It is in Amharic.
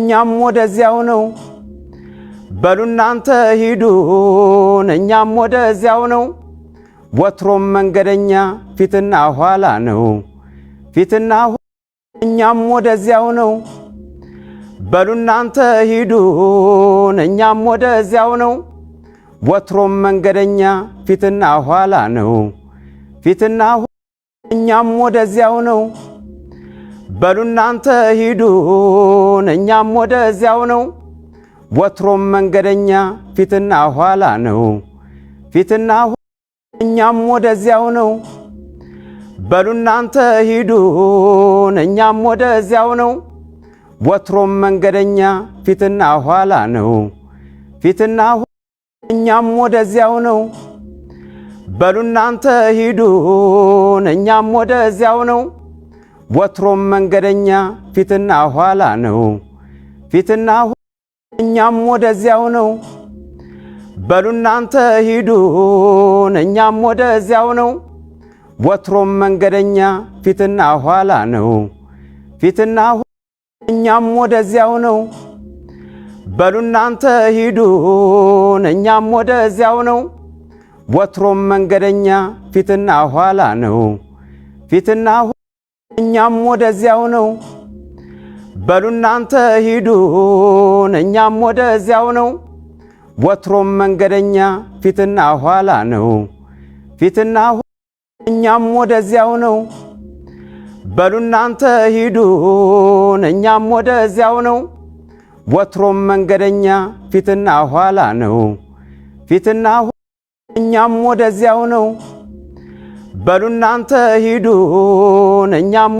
እኛም ወደዚያው ነው በሉ እናንተ ሂዱን እኛም ወደዚያው ነው ወትሮም መንገደኛ ፊትና ኋላ ነው ፊትና እኛም ወደዚያው ነው በሉ እናንተ ሂዱን እኛም ወደዚያው ነው ወትሮም መንገደኛ ፊትና ኋላ ነው ፊትና እኛም ወደዚያው ነው በሉ እናንተ ሂዱን እኛም ወደዚያው ነው ወትሮም መንገደኛ ፊትና ኋላ ነው ፊትና እኛም ወደዚያው ነው በሉ እናንተ ሂዱን እኛም ወደዚያው ነው ወትሮም መንገደኛ ፊትና ኋላ ነው ፊትና እኛም ወደዚያው ነው በሉ እናንተ ሂዱን እኛም ወደዚያው ነው ወትሮም መንገደኛ ፊትና ኋላ ነው ፊትና እኛም ወደዚያው ነው በሉ እናንተ ሂዱን እኛም ወደዚያው ነው ወትሮም መንገደኛ ፊትና ኋላ ነው ፊትና እኛም ወደዚያው ነው በሉ እናንተ ሂዱን እኛም ወደዚያው ነው ወትሮም መንገደኛ ፊትና ኋላ ነው ፊትና እኛም ወደዚያው ነው በሉ እናንተ ሂዱን እኛም ወደዚያው ነው ወትሮም መንገደኛ ፊትና ኋላ ነው ፊትና እኛም ወደዚያው ነው በሉ እናንተ ሂዱን እኛም ወደዚያው ነው ወትሮም መንገደኛ ፊትና ኋላ ነው ፊትና እኛም ወደዚያው ነው በሉ እናንተ ሂዱን እኛም